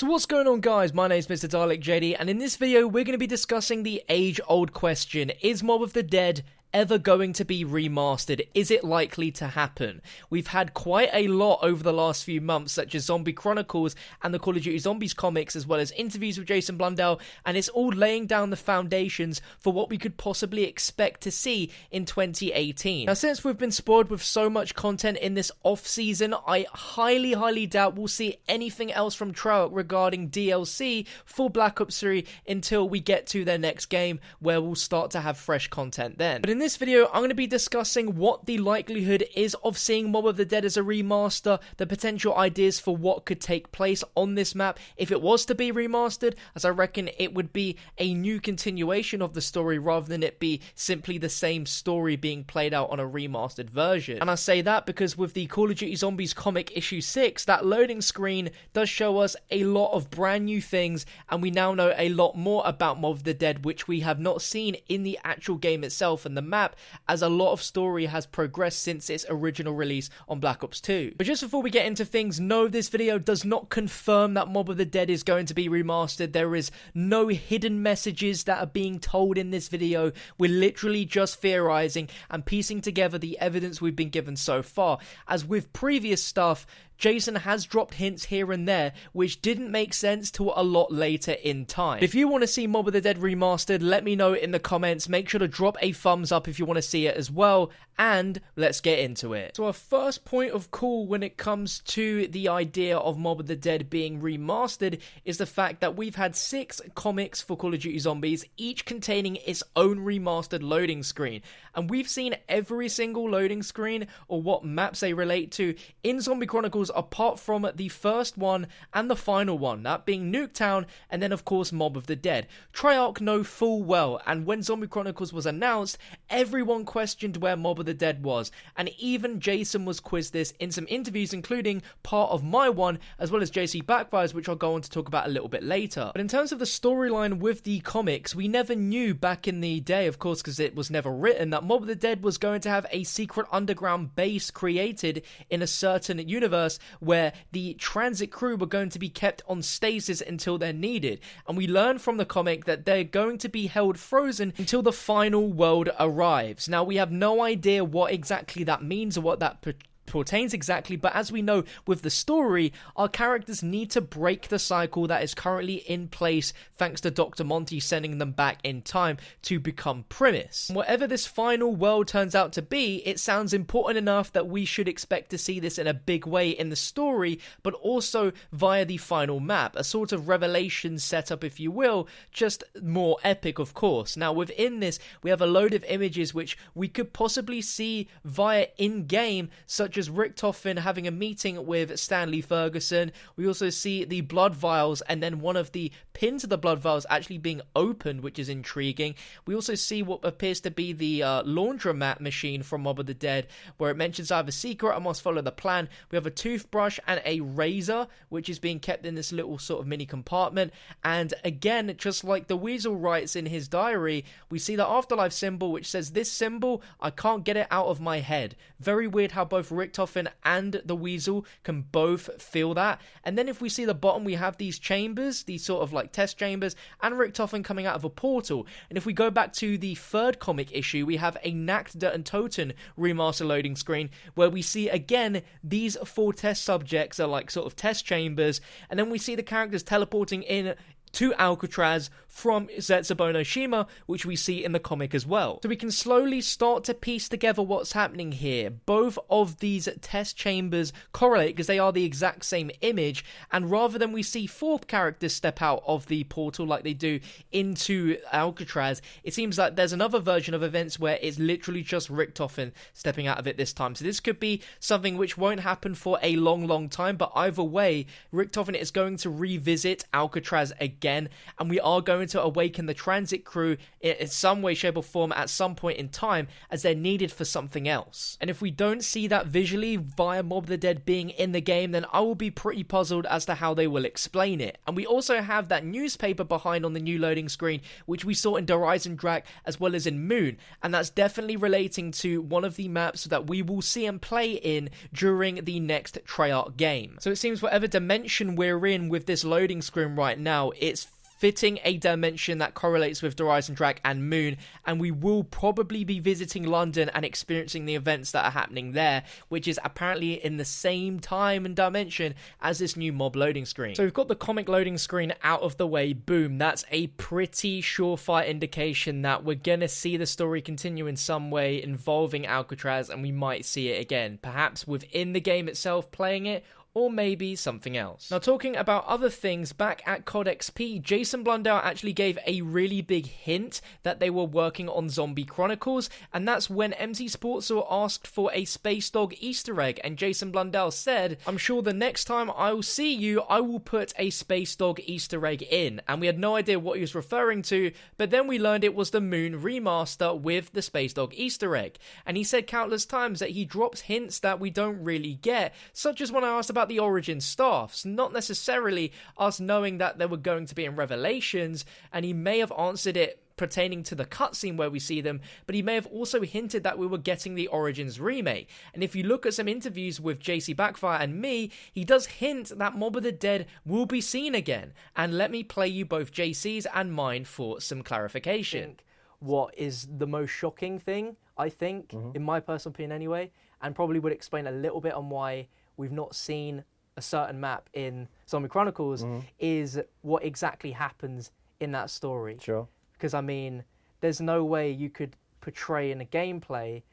So what's going on, guys? My name is MrDalekJD, and in this video we're going to be discussing the age-old question: is Mob of the Dead ever going to be remastered? Is it likely to happen? We've had quite a lot over the last few months, such as Zombie Chronicles and the Call of Duty Zombies comics, as well as interviews with Jason Blundell, and it's all laying down the foundations for what we could possibly expect to see in 2018. Now, since we've been spoiled with so much content in this off-season, I highly doubt we'll see anything else from Treyarch regarding DLC for Black Ops 3 until we get to their next game, where we'll start to have fresh content then. But in this video, I'm going to be discussing what the likelihood is of seeing Mob of the Dead as a remaster, the potential ideas for what could take place on this map if it was to be remastered, as I reckon it would be a new continuation of the story rather than it be simply the same story being played out on a remastered version. And I say that because with the Call of Duty Zombies comic issue 6, that loading screen does show us a lot of brand new things, and we now know a lot more about Mob of the Dead, which we have not seen in the actual game itself and the map, as a lot of story has progressed since its original release on Black Ops 2. But just before we get into things, no, this video does not confirm that Mob of the Dead is going to be remastered. There is no hidden messages that are being told in this video. We're literally just theorizing and piecing together the evidence we've been given so far. As with previous stuff, Jason has dropped hints here and there, which didn't make sense till a lot later in time. If you want to see Mob of the Dead remastered, let me know in the comments. Make sure to drop a thumbs up if you want to see it as well, and let's get into it. So our first point of call when it comes to the idea of Mob of the Dead being remastered is the fact that we've had 6 comics for Call of Duty Zombies, each containing its own remastered loading screen. And we've seen every single loading screen, or what maps they relate to, in Zombie Chronicles, apart from the first one and the final one, that being Nuketown, and then of course Mob of the Dead. Treyarch know full well, and when Zombie Chronicles was announced, everyone questioned where Mob of the Dead was, and even Jason was quizzed this in some interviews, including part of my one, as well as JC Backfires, which I'll go on to talk about a little bit later. But in terms of the storyline with the comics, we never knew back in the day, of course, because it was never written, that Mob of the Dead was going to have a secret underground base created in a certain universe where the transit crew were going to be kept on stasis until they're needed. And we learn from the comic that they're going to be held frozen until the final world arrives. Now, we have no idea what exactly that means or what that pertains exactly, but as we know with the story, our characters need to break the cycle that is currently in place thanks to Dr. Monty sending them back in time to become Primus. And whatever this final world turns out to be, it sounds important enough that we should expect to see this in a big way in the story, but also via the final map, a sort of revelation setup, if you will, just more epic, of course. Now, within this, we have a load of images which we could possibly see via in-game, such as Richtofen having a meeting with Stanley Ferguson. We also see the blood vials, and then one of the pins of the blood vials actually being opened, which is intriguing. We also see what appears to be the laundromat machine from Mob of the Dead, where it mentions I have a secret, I must follow the plan. We have a toothbrush and a razor, which is being kept in this little sort of mini compartment. And again, just like the Weasel writes in his diary, we see the afterlife symbol, which says, "This symbol, I can't get it out of my head." Very weird how both Richtofen and the Weasel can both feel that. And then if we see the bottom, we have these chambers, these sort of like test chambers, and Richtofen coming out of a portal. And if we go back to the third comic issue, we have a Nacht der Untoten remaster loading screen, where we see again these 4 test subjects are like sort of test chambers, and then we see the characters teleporting in to Alcatraz from Zetsubo which we see in the comic as well. So we can slowly start to piece together what's happening here. Both of these test chambers correlate because they are the exact same image, and rather than we see 4 characters step out of the portal like they do into Alcatraz, it seems like there's another version of events where it's literally just Richtofen stepping out of it this time. So this could be something which won't happen for a long time, but either way, Richtofen is going to revisit Alcatraz again again, and we are going to awaken the transit crew in some way, shape or form at some point in time, as they're needed for something else. And if we don't see that visually via Mob of the Dead being in the game, then I will be pretty puzzled as to how they will explain it. And we also have that newspaper behind on the new loading screen, which we saw in Horizon Drag as well as in Moon, and that's definitely relating to one of the maps that we will see and play in during the next Treyarch game. So it seems whatever dimension we're in with this loading screen right now, it's fitting a dimension that correlates with Horizon Drag and Moon, and we will probably be visiting London and experiencing the events that are happening there, which is apparently in the same time and dimension as this new mob loading screen. So we've got the comic loading screen out of the way, boom, that's a pretty surefire indication that we're gonna see the story continue in some way involving Alcatraz, and we might see it again, perhaps within the game itself playing it, or maybe something else. Now, talking about other things, back at COD XP, Jason Blundell actually gave a really big hint that they were working on Zombie Chronicles, and that's when MT Sports were asked for a Space Dog Easter egg, and Jason Blundell said, "I'm sure the next time I will see you, I will put a Space Dog Easter egg in." And we had no idea what he was referring to, but then we learned it was the Moon remaster with the Space Dog Easter egg. And he said countless times that he drops hints that we don't really get, such as when I asked about the origin staffs, not necessarily us knowing that they were going to be in Revelations, and he may have answered it pertaining to the cutscene where we see them, but he may have also hinted that we were getting the Origins remake. And if you look at some interviews with JC Backfire and me, he does hint that Mob of the Dead will be seen again. And let me play you both JC's and mine for some clarification. What is the most shocking thing, I think, in my personal opinion anyway, and probably would explain a little bit on why we've not seen a certain map in Zombie Chronicles, is what exactly happens in that story. Sure. Because, I mean, there's no way you could portray in a gameplay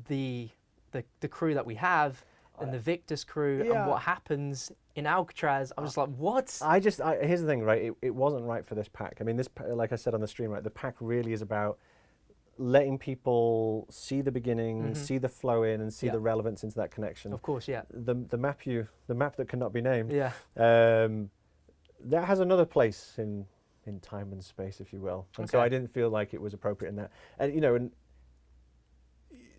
the crew that we have and the Victis Crew and what happens in Alcatraz. I'm just like, what? Here's the thing, right? It wasn't right for this pack. I mean, this, like I said on the stream, right, the pack really is about letting people see the beginning, see the flow in, and see the relevance into that connection. Of course, yeah. The map that cannot be named. Yeah. That has another place in time and space, if you will. And so I didn't feel like it was appropriate in that. And you know, and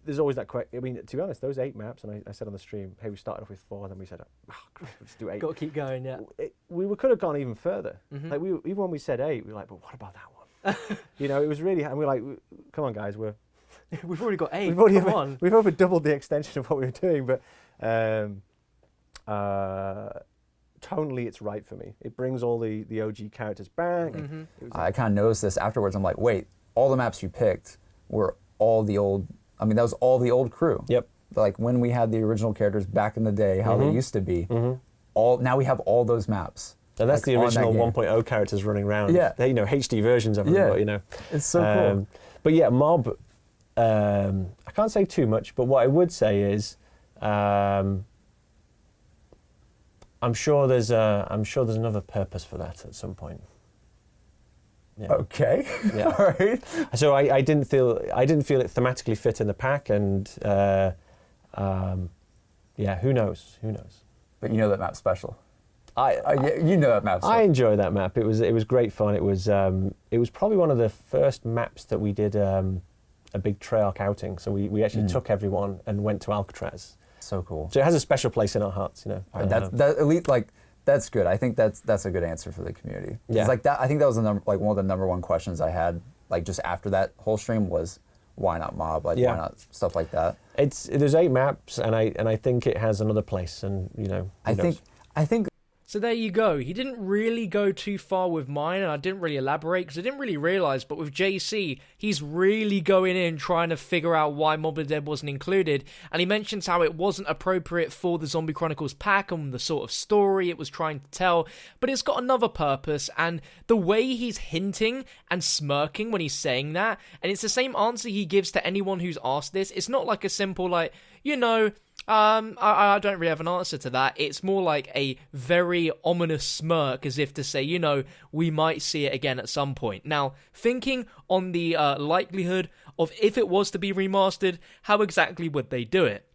there's always that question. I mean, to be honest, those 8 maps, and I said on the stream, hey, we started off with 4, and then we said, oh, let's do 8. Got to keep going, yeah. We could have gone even further. Like even when we said 8, we were like, but what about that one? You know, it was really, and we're like, come on, guys, we've already got 8. We've over doubled the extension of what we were doing, but tonally, it's right for me. It brings all the OG characters back. I kind of noticed this afterwards. I'm like, wait, all the maps you picked were all the old. I mean, that was all the old crew. Yep. Like when we had the original characters back in the day, how they used to be. Now we have all those maps. And that's the original 1.0 characters running around. Yeah. They, you know, HD versions of them, but, you know. It's so cool. But yeah, Mob, I can't say too much, but what I would say is, I'm sure there's another purpose for that at some point. Yeah. Okay. Yeah. All right. So I didn't feel it thematically fit in the pack, and yeah, who knows? But you know that map's special. You know that map. I enjoy that map. It was great fun. It was probably one of the first maps that we did a big Treyarch outing. So we actually took everyone and went to Alcatraz. So cool. So it has a special place in our hearts, you know. That at least that's good. I think that's a good answer for the community. Yeah. Like that. I think that was one of the number one questions I had. Like just after that whole stream was, why not Mob? Like why not stuff like that? There's 8 maps, and I think it has another place, and you know. I think. So there you go. He didn't really go too far with mine, and I didn't really elaborate because I didn't really realise, but with JC, he's really going in trying to figure out why Mob of the Dead wasn't included, and he mentions how it wasn't appropriate for the Zombie Chronicles pack and the sort of story it was trying to tell, but it's got another purpose, and the way he's hinting and smirking when he's saying that, and it's the same answer he gives to anyone who's asked this. It's not like a simple, like, you know, I don't really have an answer to that. It's more like a very ominous smirk, as if to say, you know, we might see it again at some point. Now, thinking on the likelihood of if it was to be remastered, how exactly would they do it?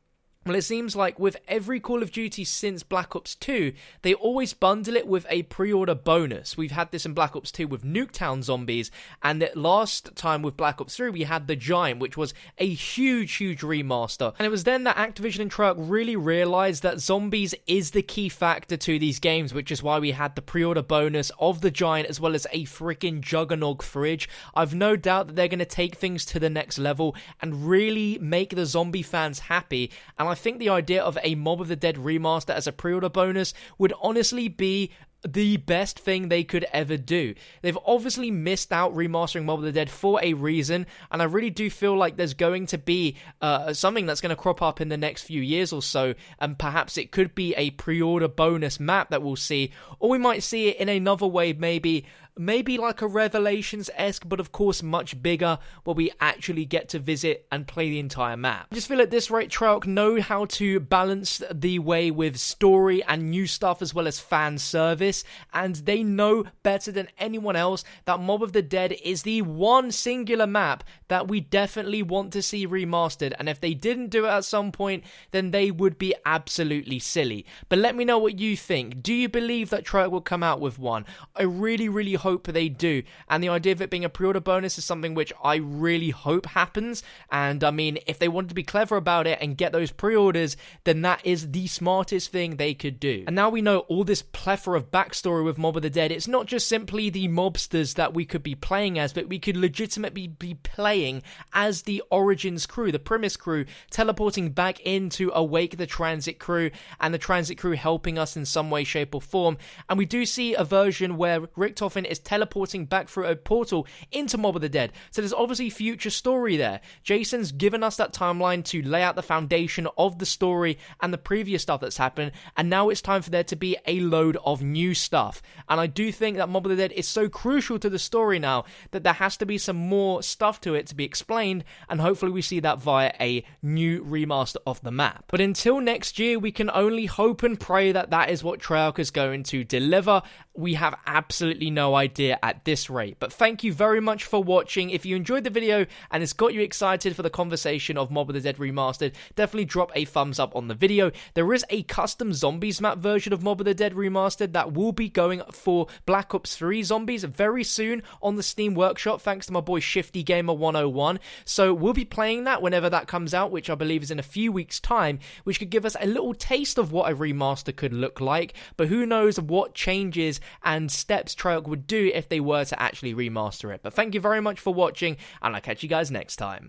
Well, it seems like with every Call of Duty since Black Ops 2, they always bundle it with a pre-order bonus. We've had this in Black Ops 2 with Nuketown Zombies, and last time with Black Ops 3, we had The Giant, which was a huge remaster. And it was then that Activision and Treyarch really realized that zombies is the key factor to these games, which is why we had the pre-order bonus of The Giant, as well as a freaking Juggernog fridge. I've no doubt that they're going to take things to the next level and really make the zombie fans happy. And I think the idea of a Mob of the Dead remaster as a pre-order bonus would honestly be the best thing they could ever do. They've obviously missed out remastering Mob of the Dead for a reason, and I really do feel like there's going to be something that's going to crop up in the next few years or so, and perhaps it could be a pre-order bonus map that we'll see, or we might see it in another way, maybe like a Revelations-esque, but of course much bigger, where we actually get to visit and play the entire map. I just feel at this rate, Treyarch know how to balance the way with story and new stuff as well as fan service, and they know better than anyone else that Mob of the Dead is the one singular map that we definitely want to see remastered, and if they didn't do it at some point, then they would be absolutely silly. But let me know what you think. Do you believe that Treyarch will come out with one? I really hope they do, and the idea of it being a pre-order bonus is something which I really hope happens. And I mean, if they wanted to be clever about it and get those pre-orders, then that is the smartest thing they could do. And now we know all this plethora of backstory with Mob of the Dead. It's not just simply the mobsters that we could be playing as, but we could legitimately be playing as the Origins crew, the Premise crew, teleporting back in to awake the Transit crew, and the Transit crew helping us in some way, shape or form. And we do see a version where Richtofen is teleporting back through a portal into Mob of the Dead. So there's obviously future story there. Jason's given us that timeline to lay out the foundation of the story and the previous stuff that's happened, and now it's time for there to be a load of new stuff. And I do think that Mob of the Dead is so crucial to the story now that there has to be some more stuff to it to be explained, and hopefully we see that via a new remaster of the map. But until next year, we can only hope and pray that that is what Treyarch is going to deliver. We have absolutely no idea at this rate. But thank you very much for watching. If you enjoyed the video and it's got you excited for the conversation of Mob of the Dead Remastered, definitely drop a thumbs up on the video. There is a custom zombies map version of Mob of the Dead Remastered that will be going for Black Ops 3 zombies very soon on the Steam Workshop, thanks to my boy Shifty Gamer 101. So we'll be playing that whenever that comes out, which I believe is in a few weeks' time, which could give us a little taste of what a remaster could look like. But who knows what changes and steps Treyarch would do if they were to actually remaster it. But thank you very much for watching, and I'll catch you guys next time.